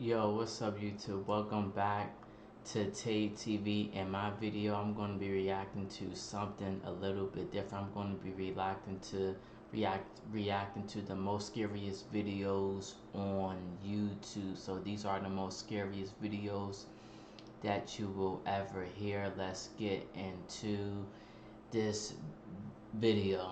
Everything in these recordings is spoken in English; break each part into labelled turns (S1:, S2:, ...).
S1: Yo, what's up YouTube? Welcome back to Tate TV. In my video, I'm going to be reacting to something a little bit different. I'm going to be reacting to the most scariest videos on YouTube. So these are the most scariest videos that you will ever hear. Let's get into this video.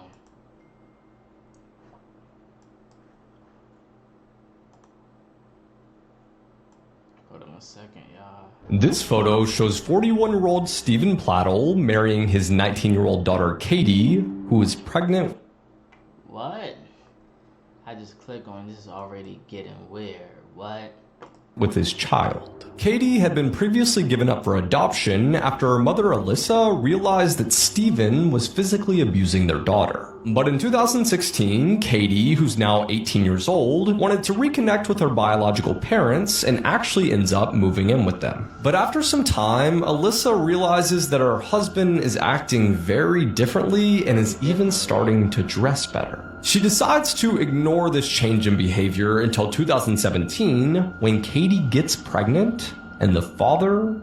S1: Hold on a second, y'all.
S2: This photo shows 41-year-old Stephen Plattel marrying his 19-year-old daughter Katie, who is pregnant.
S1: What? I just click on this is already getting weird. What?
S2: With his child. Katie had been previously given up for adoption after her mother Alyssa realized that Stephen was physically abusing their daughter. But in 2016, Katie, who's now 18 years old, wanted to reconnect with her biological parents and actually ends up moving in with them. But after some time, Alyssa realizes that her husband is acting very differently and is even starting to dress better. She decides to ignore this change in behavior until 2017, when Katie gets pregnant and the father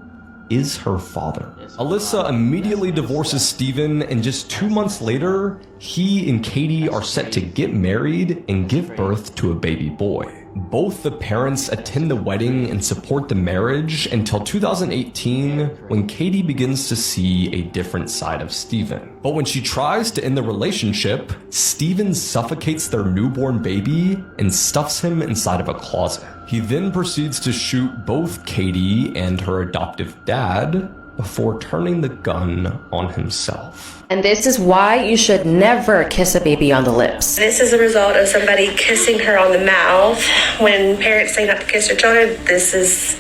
S2: is her father. Alyssa immediately divorces Stephen, and just 2 months later, he and Katie are set to get married and give birth to a baby boy. Both the parents attend the wedding and support the marriage until 2018, when Katie begins to see a different side of Stephen. But when she tries to end the relationship, Stephen suffocates their newborn baby and stuffs him inside of a closet. He then proceeds to shoot both Katie and her adoptive dad before turning the gun on himself.
S3: And this is why you should never kiss a baby on the lips.
S4: This is a result of somebody kissing her on the mouth. When parents say not to kiss their children, this is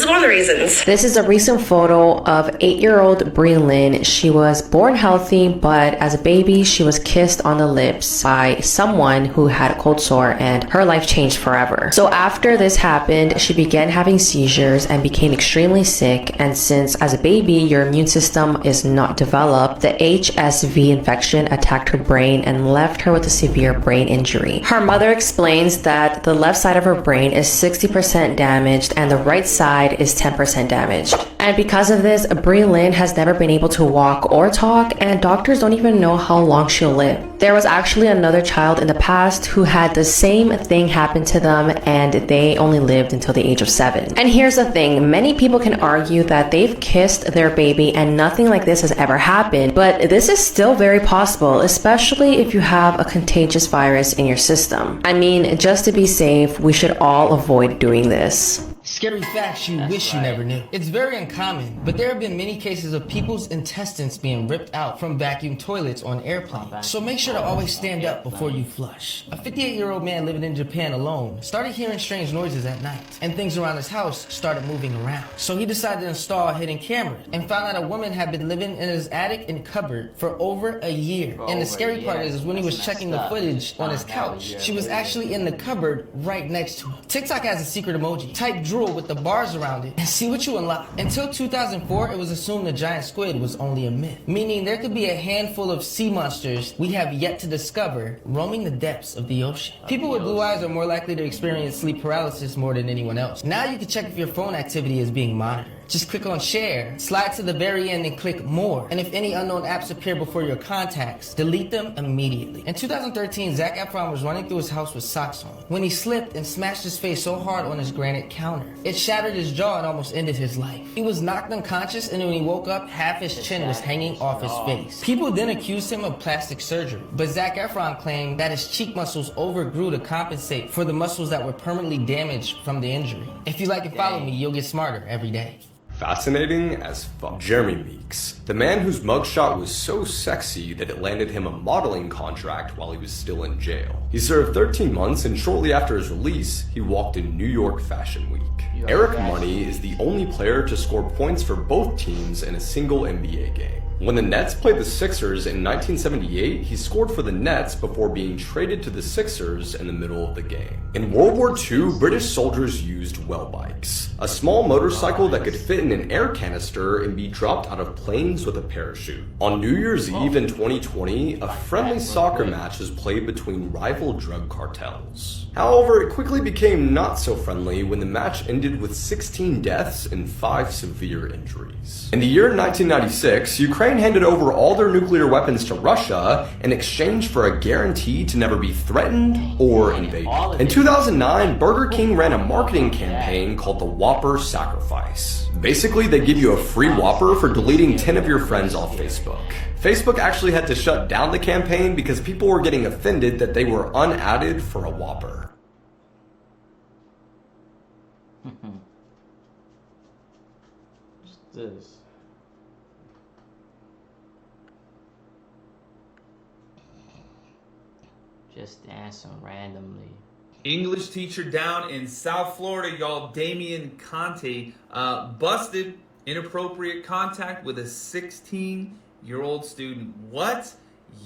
S4: one of the reasons.
S3: This is a recent photo of 8-year-old Breelyn. She was born healthy, but as a baby, she was kissed on the lips by someone who had a cold sore, and her life changed forever. So after this happened, she began having seizures and became extremely sick. And since as a baby, your immune system is not developed, the HSV infection attacked her brain and left her with a severe brain injury. Her mother explains that the left side of her brain is 60% damaged and the right side is 10% damaged. And because of this, Breelyn has never been able to walk or talk, and doctors don't even know how long she'll live. There was actually another child in the past who had the same thing happen to them, and they only lived until the age of 7. And here's the thing, many people can argue that they've kissed their baby and nothing like this has ever happened, but this is still very possible, especially if you have a contagious virus in your system. I mean, just to be safe, we should all avoid doing this.
S5: Scary facts you wish you never knew. It's very uncommon, but there have been many cases of people's intestines being ripped out from vacuum toilets on airplanes. So make sure to always stand up before you flush. A 58-year-old man living in Japan alone started hearing strange noises at night, and things around his house started moving around. So he decided to install a hidden camera and found out a woman had been living in his attic and cupboard for over a year. And the scary part is when he was checking the footage on his couch, she was actually in the cupboard right next to him. TikTok has a secret emoji. Type drool with the bars around it and see what you unlock. Until 2004, it was assumed the giant squid was only a myth, meaning there could be a handful of sea monsters we have yet to discover roaming the depths of the ocean. People with blue eyes are more likely to experience sleep paralysis more than anyone else. Now you can check if your phone activity is being monitored. Just click on share, slide to the very end and click more. And if any unknown apps appear before your contacts, delete them immediately. In 2013, Zac Efron was running through his house with socks on when he slipped and smashed his face so hard on his granite counter. It shattered his jaw and almost ended his life. He was knocked unconscious, and when he woke up, half his chin was hanging off his face. People then accused him of plastic surgery, but Zac Efron claimed that his cheek muscles overgrew to compensate for the muscles that were permanently damaged from the injury. If you like and follow me, you'll get smarter every day.
S2: Fascinating as fuck. Jeremy Meeks, the man whose mugshot was so sexy that it landed him a modeling contract while he was still in jail. He served 13 months, and shortly after his release, he walked in New York Fashion Week. Eric Money is the only player to score points for both teams in a single NBA game. When the Nets played the Sixers in 1978, he scored for the Nets before being traded to the Sixers in the middle of the game. In World War II, British soldiers used well bikes, a small motorcycle that could fit in an air canister and be dropped out of planes with a parachute. On New Year's Eve in 2020, a friendly soccer match was played between rival drug cartels. However, it quickly became not so friendly when the match ended with 16 deaths and 5 severe injuries. In the year 1996, Ukraine handed over all their nuclear weapons to Russia in exchange for a guarantee to never be threatened or invaded. In 2009, Burger King ran a marketing campaign called the Whopper Sacrifice. Basically, they give you a free Whopper for deleting 10 of your friends off Facebook. Facebook actually had to shut down the campaign because people were getting offended that they were unadded for a Whopper.
S1: What's this? Just dancing randomly.
S6: English teacher down in South Florida, y'all. Damian Conte busted inappropriate contact with a 16-year-old student. What?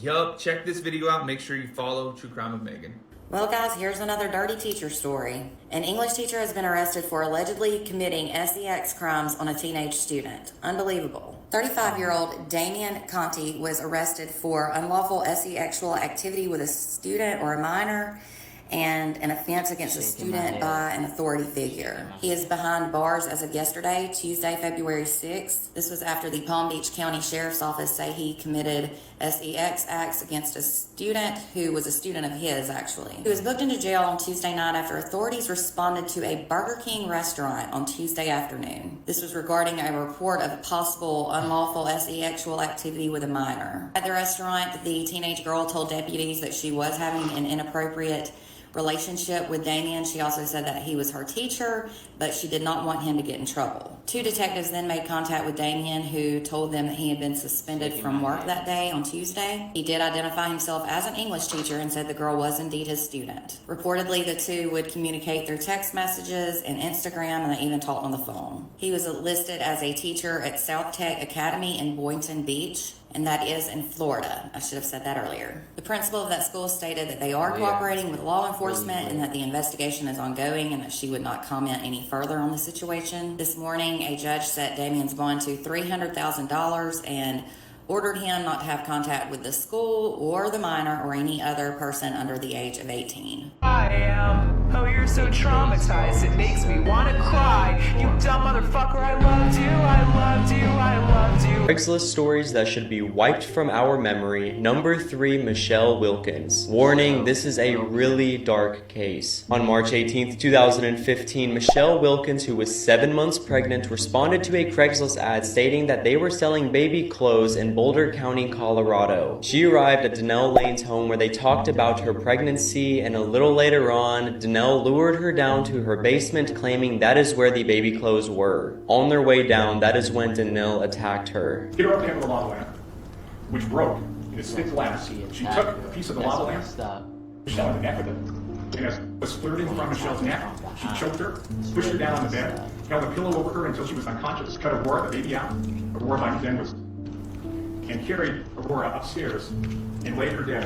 S6: Yup. Check this video out. Make sure you follow True Crime with Megan.
S7: Well, guys, here's another dirty teacher story. An English teacher has been arrested for allegedly committing sex crimes on a teenage student. Unbelievable. 35-year-old Damian Conte was arrested for unlawful sexual activity with a student or a minor and an offense against a student by an authority figure. He is behind bars as of yesterday, Tuesday, February 6th. This was after the Palm Beach County Sheriff's Office say he committed sex acts against a student who was a student of his, actually. He was booked into jail on Tuesday night after authorities responded to a Burger King restaurant on Tuesday afternoon. This was regarding a report of possible unlawful sexual activity with a minor. At the restaurant, the teenage girl told deputies that she was having an inappropriate relationship with Damian. She also said that he was her teacher, but she did not want him to get in trouble. 2 detectives then made contact with Damian, who told them that he had been suspended from work that day on Tuesday. He did identify himself as an English teacher and said the girl was indeed his student. Reportedly, the two would communicate through text messages and Instagram, and they even talked on the phone. He was listed as a teacher at South Tech Academy in Boynton Beach, and that is in Florida. I should have said that earlier. The principal of that school stated that they are cooperating with law enforcement and that the investigation is ongoing and that she would not comment any further on the situation. This morning, a judge set Damian's bond to $300,000 and ordered him not to have contact with the school or the minor or any other person under the age of 18.
S8: I am. Oh, you're so traumatized. It makes me want to cry. You dumb motherfucker. I loved you. I loved you. I loved you.
S9: Craigslist stories that should be wiped from our memory. Number 3, Michelle Wilkins. Warning, this is a really dark case. On March 18th, 2015, Michelle Wilkins, who was 7 months pregnant, responded to a Craigslist ad stating that they were selling baby clothes in Boulder County, Colorado. She arrived at Danelle Lane's home where they talked about her pregnancy, and a little later on, Danelle lured her down to her basement, claiming that is where the baby clothes were. On their way down, that is when Danelle attacked her.
S10: Hit her up there with a lava lamp, which broke in a stick glass. She took a piece of the lava lamp, Michelle in the neck with it, and as was flirting from Michelle's neck, she choked her, pushed her down on the bed, held a pillow over her until she was unconscious, cut Aurora, the baby, out. Aurora by then was, and carried Aurora upstairs and laid her dead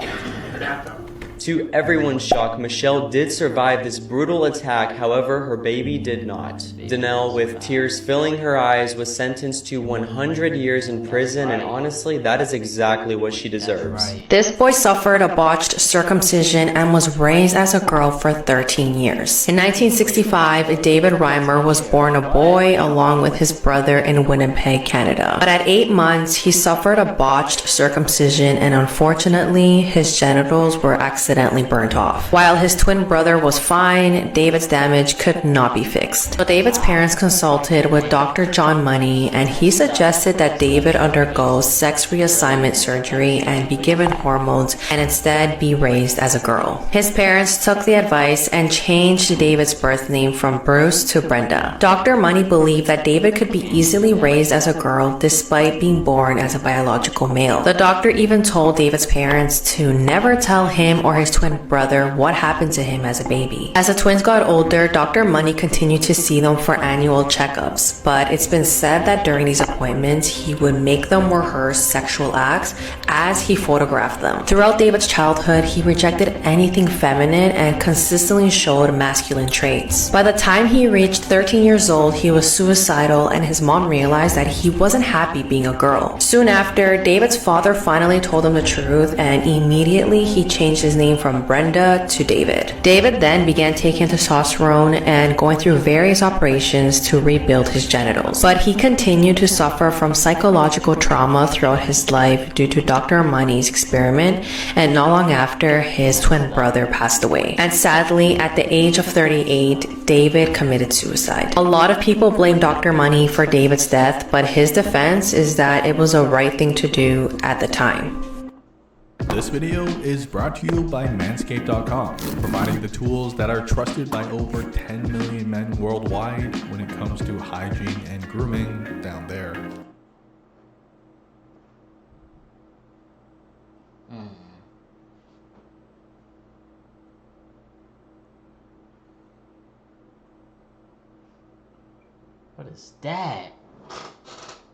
S10: in the bathtub.
S9: To everyone's shock, Michelle did survive this brutal attack, however, her baby did not. Danelle, with tears filling her eyes, was sentenced to 100 years in prison, and honestly, that is exactly what she deserves.
S3: This boy suffered a botched circumcision and was raised as a girl for 13 years. In 1965, David Reimer was born a boy along with his brother in Winnipeg, Canada. But at 8 months, he suffered a botched circumcision, and unfortunately, his genitals were accidentally burnt off. While his twin brother was fine, David's damage could not be fixed. So David's parents consulted with Dr. John Money, and he suggested that David undergo sex reassignment surgery and be given hormones and instead be raised as a girl. His parents took the advice and changed David's birth name from Bruce to Brenda. Dr. Money believed that David could be easily raised as a girl despite being born as a biological male. The doctor even told David's parents to never tell him or or his twin brother what happened to him as a baby. As the twins got older, Dr. Money continued to see them for annual checkups, but it's been said that during these appointments, he would make them rehearse sexual acts as he photographed them. Throughout David's childhood, he rejected anything feminine and consistently showed masculine traits. By the time he reached 13 years old, he was suicidal, and his mom realized that he wasn't happy being a girl. Soon after, David's father finally told him the truth, and immediately he changed his name from Brenda to David. David then began taking testosterone and going through various operations to rebuild his genitals. But he continued to suffer from psychological trauma throughout his life due to Dr. Money's experiment, and not long after, his twin brother passed away. And sadly, at the age of 38, David committed suicide. A lot of people blame Dr. Money for David's death, but his defense is that it was the right thing to do at the time.
S11: This video is brought to you by Manscaped.com, providing the tools that are trusted by over 10 million men worldwide when it comes to hygiene and grooming down there.
S1: What is that?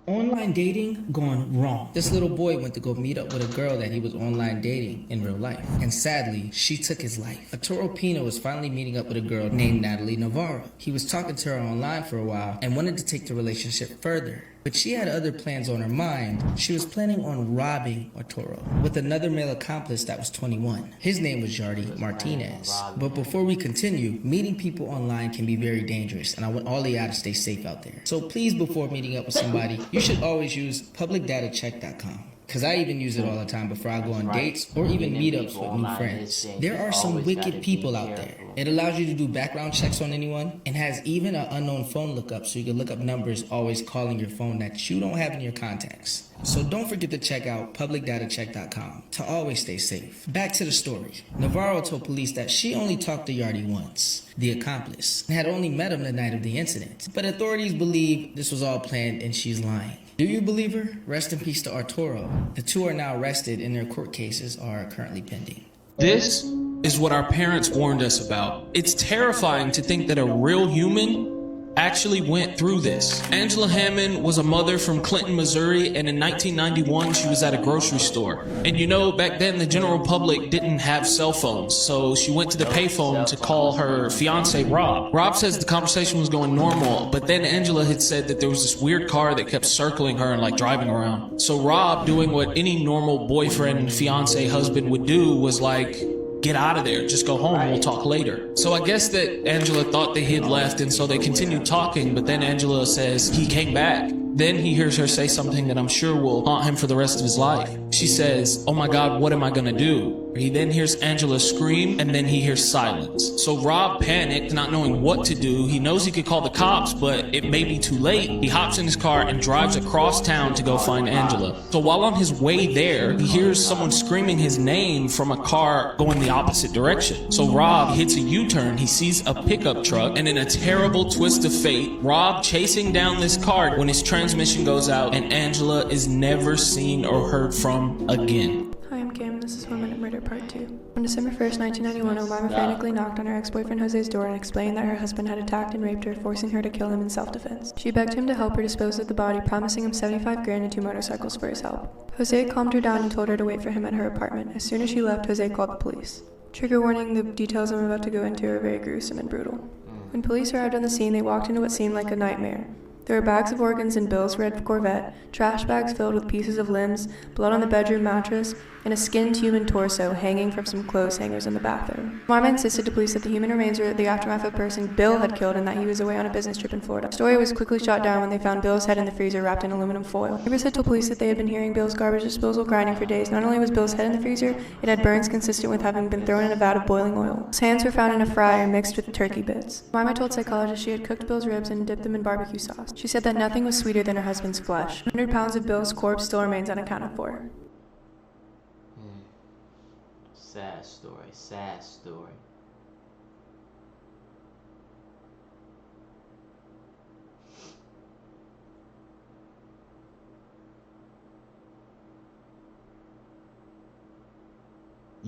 S5: Online dating gone wrong. This little boy went to go meet up with a girl that he was online dating in real life. And sadly, she took his life. Arturo Pino was finally meeting up with a girl named Natalie Navarro. He was talking to her online for a while and wanted to take the relationship further. But she had other plans on her mind. She was planning on robbing Arturo with another male accomplice that was 21. His name was Yardy Martinez. But before we continue, meeting people online can be very dangerous, and I want all of y'all to stay safe out there. So please, before meeting up with somebody, you should always use publicdatacheck.com. Because I even use it all the time before I go on dates or even meetups with new friends. There are some wicked people out there. It allows you to do background checks on anyone and has even an unknown phone lookup, so you can look up numbers always calling your phone that you don't have in your contacts. So don't forget to check out publicdatacheck.com to always stay safe. Back to the story. Navarro told police that she only talked to Yardy once, the accomplice, and had only met him the night of the incident. But authorities believe this was all planned and she's lying. Do you believe her? Rest in peace to Arturo. The two are now arrested and their court cases are currently pending.
S12: This is what our parents warned us about. It's terrifying to think that a real human actually went through this. Angela Hammond was a mother from Clinton, Missouri, and in 1991 she was at a grocery store. And you know, back then the general public didn't have cell phones, so she went to the payphone to call her fiance Rob. Rob says the conversation was going normal, but then Angela had said that there was this weird car that kept circling her and like driving around. So Rob, doing what any normal boyfriend, fiance, husband would do, was like, get out of there, just go home, we'll talk later. So I guess that Angela thought that he had left, and so they continued talking, but then Angela says he came back. Then he hears her say something that I'm sure will haunt him for the rest of his life. She says, oh my God, what am I gonna do? He then hears Angela scream, and then he hears silence. So Rob panicked, not knowing what to do. He knows he could call the cops, but it may be too late. He hops in his car and drives across town to go find Angela. So while on his way there, he hears someone screaming his name from a car going the opposite direction. So Rob hits a U-turn, he sees a pickup truck, and in a terrible twist of fate, Rob chasing down this car when his transmission goes out, and Angela is never seen or heard from again.
S13: Hi, I'm Kim. This is 1 Minute Murder Part 2. On December 1st, 1991, Omar frantically knocked on her ex-boyfriend Jose's door and explained that her husband had attacked and raped her, forcing her to kill him in self-defense. She begged him to help her dispose of the body, promising him $75,000 and 2 motorcycles for his help. Jose calmed her down and told her to wait for him at her apartment. As soon as she left, Jose called the police. Trigger warning, the details I'm about to go into are very gruesome and brutal. When police arrived on the scene, they walked into what seemed like a nightmare. There were bags of organs in Bill's red Corvette, trash bags filled with pieces of limbs, blood on the bedroom mattress, and a skinned human torso hanging from some clothes hangers in the bathroom. Mama insisted to police that the human remains were the aftermath of a person Bill had killed and that he was away on a business trip in Florida. The story was quickly shot down when they found Bill's head in the freezer wrapped in aluminum foil. Neighbors had told police that they had been hearing Bill's garbage disposal grinding for days. Not only was Bill's head in the freezer, it had burns consistent with having been thrown in a vat of boiling oil. His hands were found in a fryer mixed with turkey bits. Mama told psychologists she had cooked Bill's ribs and dipped them in barbecue sauce. She said that nothing was sweeter than her husband's flesh. 100 pounds of Bill's corpse still remains unaccounted for.
S1: Sad story, sad story.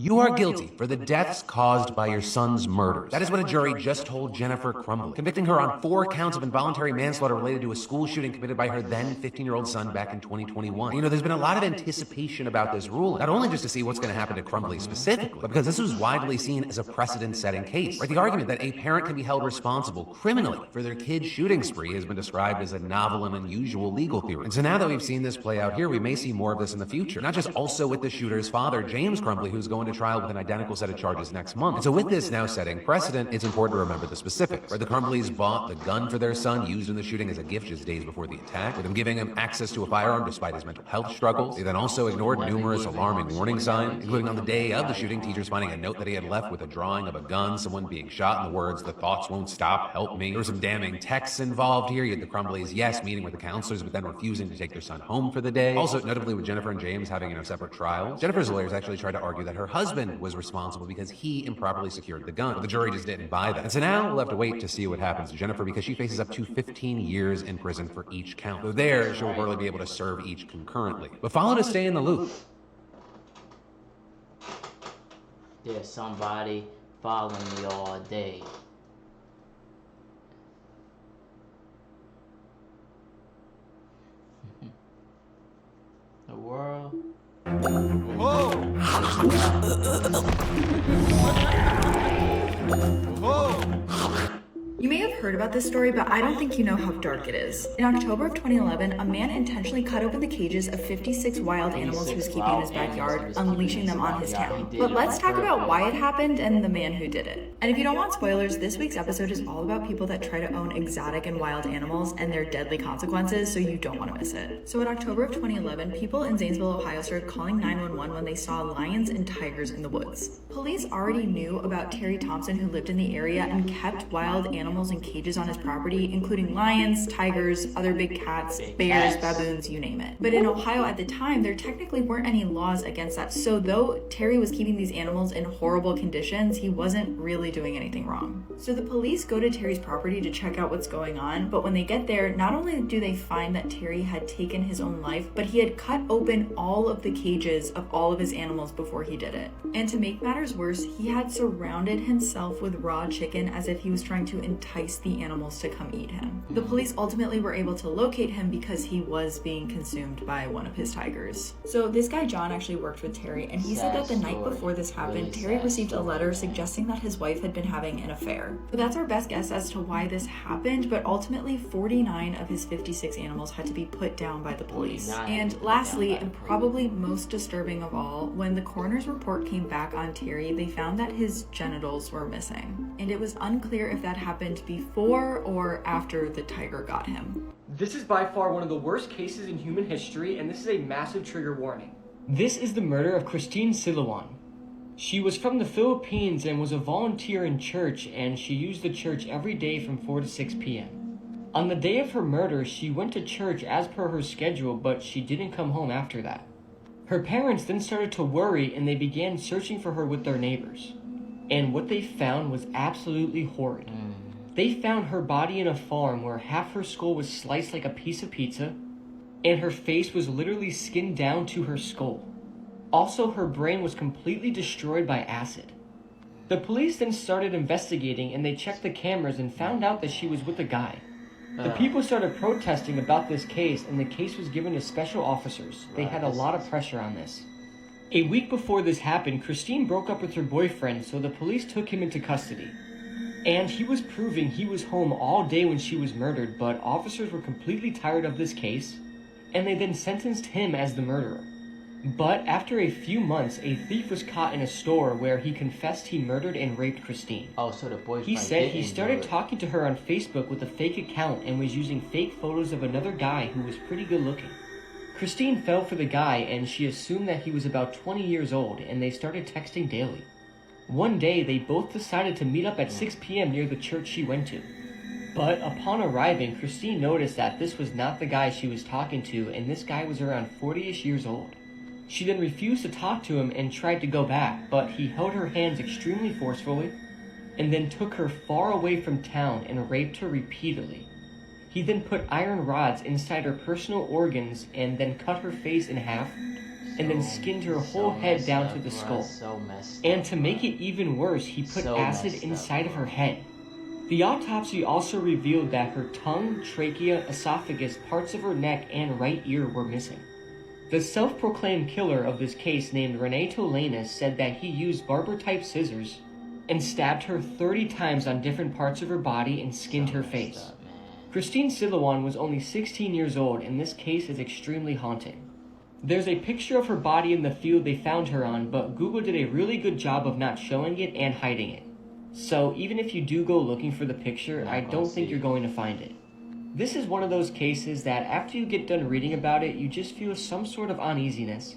S14: You are guilty for the deaths caused by your son's murders. That is what a jury just told Jennifer Crumbley, convicting her on 4 counts of involuntary manslaughter related to a school shooting committed by her then 15-year-old son back in 2021. You know, there's been a lot of anticipation about this ruling, not only just to see what's going to happen to Crumbley specifically, but because this was widely seen as a precedent-setting case. Right? The argument that a parent can be held responsible criminally for their kid's shooting spree has been described as a novel and unusual legal theory. And so now that we've seen this play out here, we may see more of this in the future. Not just also with the shooter's father, James Crumbley, who's going to trial with an identical set of charges next month. And so with this now setting precedent, it's important to remember the specifics. Right? The Crumbleys bought the gun for their son used in the shooting as a gift just days before the attack, with them giving him access to a firearm despite his mental health struggles. They then also ignored numerous alarming warning signs, including on the day of the shooting, teachers finding a note that he had left with a drawing of a gun, someone being shot, and the words, "The thoughts won't stop, help me." There were some damning texts involved here. You had the Crumbleys, yes, meeting with the counselors, but then refusing to take their son home for the day. Also, notably with Jennifer and James having separate trials, Jennifer's lawyers actually tried to argue that her husband was responsible because he improperly secured the gun. But the jury just didn't buy that. And so now we'll have to wait to see what happens to Jennifer, because she faces up to 15 years in prison for each count. Though there, she'll probably be able to serve each concurrently. But follow to stay in the loop.
S1: There's somebody following me all day. The world.
S15: Whoa! Whoa!
S16: You may have heard about this story, but I don't think you know how dark it is. In October of 2011, a man intentionally cut open the cages of 56 wild animals he was keeping in his backyard, unleashing them on his town. But let's talk about why it happened and the man who did it. And if you don't want spoilers, this week's episode is all about people that try to own exotic and wild animals and their deadly consequences, so you don't want to miss it. So in October of 2011, people in Zanesville, Ohio started calling 911 when they saw lions and tigers in the woods. Police already knew about Terry Thompson, who lived in the area and kept wild animals in cages on his property, including lions, tigers, other big cats, bears, baboons, you name it. But in Ohio at the time, there technically weren't any laws against that. So though Terry was keeping these animals in horrible conditions, he wasn't really doing anything wrong. So the police go to Terry's property to check out what's going on, but when they get there, not only do they find that Terry had taken his own life, but he had cut open all of the cages of all of his animals before he did it. And to make matters worse, he had surrounded himself with raw chicken as if he was trying to entice the animals to come eat him. The police ultimately were able to locate him because he was being consumed by one of his tigers. So this guy John actually worked with Terry, and he said that the night before this happened, Terry received a letter suggesting that his wife had been having an affair. So that's our best guess as to why this happened, but ultimately 49 of his 56 animals had to be put down by the police. And lastly, and probably most disturbing of all, when the coroner's report came back on Terry, they found that his genitals were missing. And it was unclear if that happened before or after the tiger got him.
S17: This is by far one of the worst cases in human history, and this is a massive trigger warning.
S12: This is the murder of Christine Silawan. She was from the Philippines and was a volunteer in church, and she used the church every day from 4 to 6 p.m. On the day of her murder, she went to church as per her schedule, but she didn't come home after that. Her parents then started to worry, and they began searching for her with their neighbors. And what they found was absolutely horrid. They found her body in a farm where half her skull was sliced like a piece of pizza, and her face was literally skinned down to her skull. Also, her brain was completely destroyed by acid. The police then started investigating, and they checked the cameras and found out that she was with a guy. The people started protesting about this case, and the case was given to special officers. They had a lot of pressure on this. A week before this happened, Christine broke up with her boyfriend, so the police took him into custody. And he was proving he was home all day when she was murdered, but officers were completely tired of this case, and they then sentenced him as the murderer. But after a few months, a thief was caught in a store where he confessed he murdered and raped Christine.
S1: Oh, so the boyfriend
S12: He said he started talking to her on Facebook with a fake account and was using fake photos of another guy who was pretty good looking. Christine fell for the guy, and she assumed that he was about 20 years old, and they started texting daily. One day, they both decided to meet up at 6 p.m. near the church she went to. But upon arriving, Christine noticed that this was not the guy she was talking to, and this guy was around 40-ish years old. She then refused to talk to him and tried to go back, but he held her hands extremely forcefully, and then took her far away from town and raped her repeatedly. He then put iron rods inside her personal organs and then cut her face in half,
S17: and then skinned her whole head down to the skull. And to make it even worse, he put acid inside of her head. The autopsy also revealed that her tongue, trachea, esophagus, parts of her neck, and right ear were missing. The self-proclaimed killer of this case, named Renato Lanas, said that he used barber-type scissors and stabbed her 30 times on different parts of her body and skinned her face. Christine Silouan was only 16 years old, and this case is extremely haunting. There's a picture of her body in the field they found her on, but Google did a really good job of not showing it and hiding it. So even if you do go looking for the picture, I don't think you're going to find it. This is one of those cases that after you get done reading about it, you just feel some sort of uneasiness.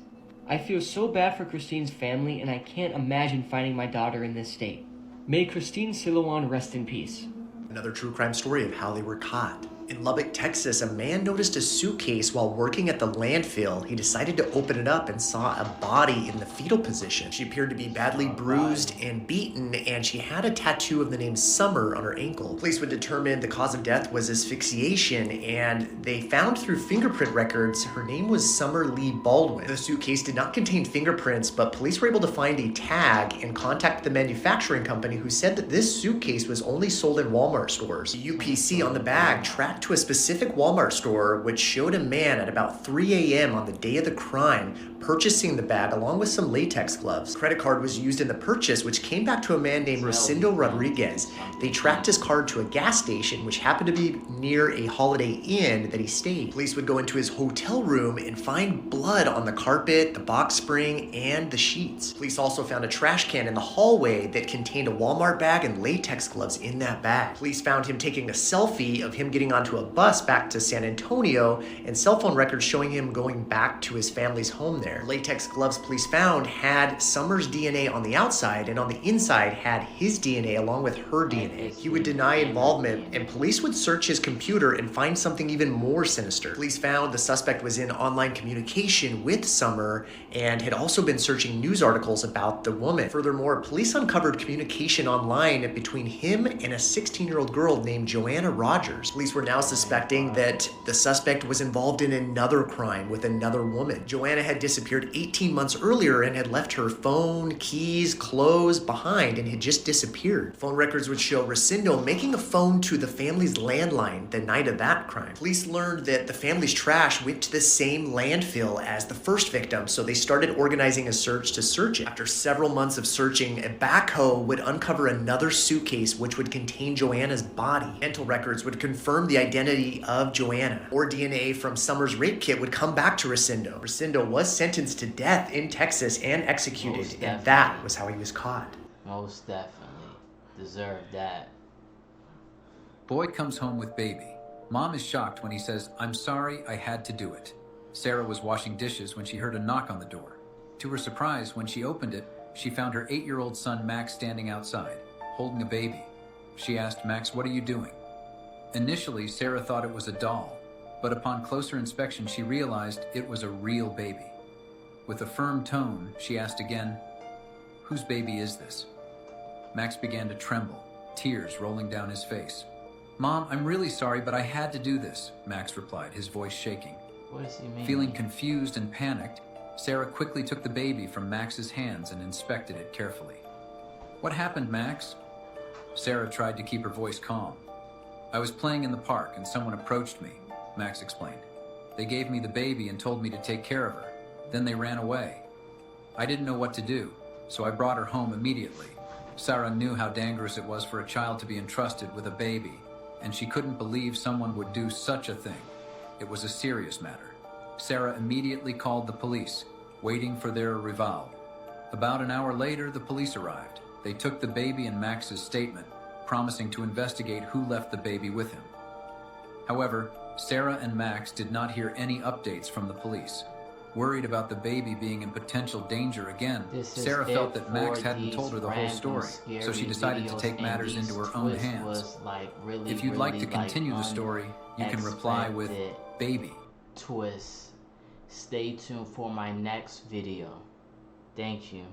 S17: I feel so bad for Christine's family, and I can't imagine finding my daughter in this state. May Christine Silouan rest in peace.
S18: Another true crime story of how they were caught. In Lubbock, Texas, a man noticed a suitcase while working at the landfill. He decided to open it up and saw a body in the fetal position. She appeared to be badly bruised and beaten, and she had a tattoo of the name Summer on her ankle. Police would determine the cause of death was asphyxiation, and they found through fingerprint records her name was Summer Lee Baldwin. The suitcase did not contain fingerprints, but police were able to find a tag and contact the manufacturing company, who said that this suitcase was only sold in Walmart stores. The UPC on the bag tracked to a specific Walmart store, which showed a man at about 3 a.m. on the day of the crime purchasing the bag along with some latex gloves. Credit card was used in the purchase, which came back to a man named Rosendo Rodriguez. They tracked his card to a gas station, which happened to be near a Holiday Inn that he stayed. Police would go into his hotel room and find blood on the carpet, the box spring, and the sheets. Police also found a trash can in the hallway that contained a Walmart bag and latex gloves in that bag. Police found him taking a selfie of him getting onto a bus back to San Antonio, and cell phone records showing him going back to his family's home there. Latex gloves police found had Summer's DNA on the outside, and on the inside had his DNA along with her DNA. He would deny involvement, and police would search his computer and find something even more sinister. Police found the suspect was in online communication with Summer and had also been searching news articles about the woman. Furthermore, police uncovered communication online between him and a 16-year-old girl named Joanna Rogers. Police were now suspecting that the suspect was involved in another crime with another woman. Joanna had disappeared 18 months earlier and had left her phone, keys, clothes behind and had just disappeared. Phone records would show Rosendo making a phone to the family's landline the night of that crime. Police learned that the family's trash went to the same landfill as the first victim, so they started organizing a search to search it. After several months of searching, a backhoe would uncover another suitcase which would contain Joanna's body. Dental records would confirm the identity of Joanna. More DNA from Summer's rape kit would come back to Rosendo. Rosendo was sentenced to death in Texas and executed, and that was how he was caught.
S1: Most definitely. Deserved that.
S19: Boy comes home with baby. Mom is shocked when he says, "I'm sorry, I had to do it." Sarah was washing dishes when she heard a knock on the door. To her surprise, when she opened it, she found her 8-year-old son Max standing outside, holding a baby. She asked Max, "What are you doing?" Initially, Sarah thought it was a doll, but upon closer inspection, she realized it was a real baby. With a firm tone, she asked again, "Whose baby is this?" Max began to tremble, tears rolling down his face. "Mom, I'm really sorry, but I had to do this," Max replied, his voice shaking.
S1: What does he mean?
S19: Feeling confused and panicked, Sarah quickly took the baby from Max's hands and inspected it carefully. "What happened, Max?" Sarah tried to keep her voice calm. "I was playing in the park and someone approached me," Max explained. "They gave me the baby and told me to take care of her. Then they ran away. I didn't know what to do, so I brought her home immediately." Sarah knew how dangerous it was for a child to be entrusted with a baby, and she couldn't believe someone would do such a thing. It was a serious matter. Sarah immediately called the police, waiting for their arrival. About an hour later, the police arrived. They took the baby and Max's statement, promising to investigate who left the baby with him. However, Sarah and Max did not hear any updates from the police. Worried about the baby being in potential danger again, Sarah felt that Max hadn't told her the whole story, so she decided to take matters into her own hands. If you'd like to continue the story, you can reply with "baby."
S1: Twist. Stay tuned for my next video. Thank you.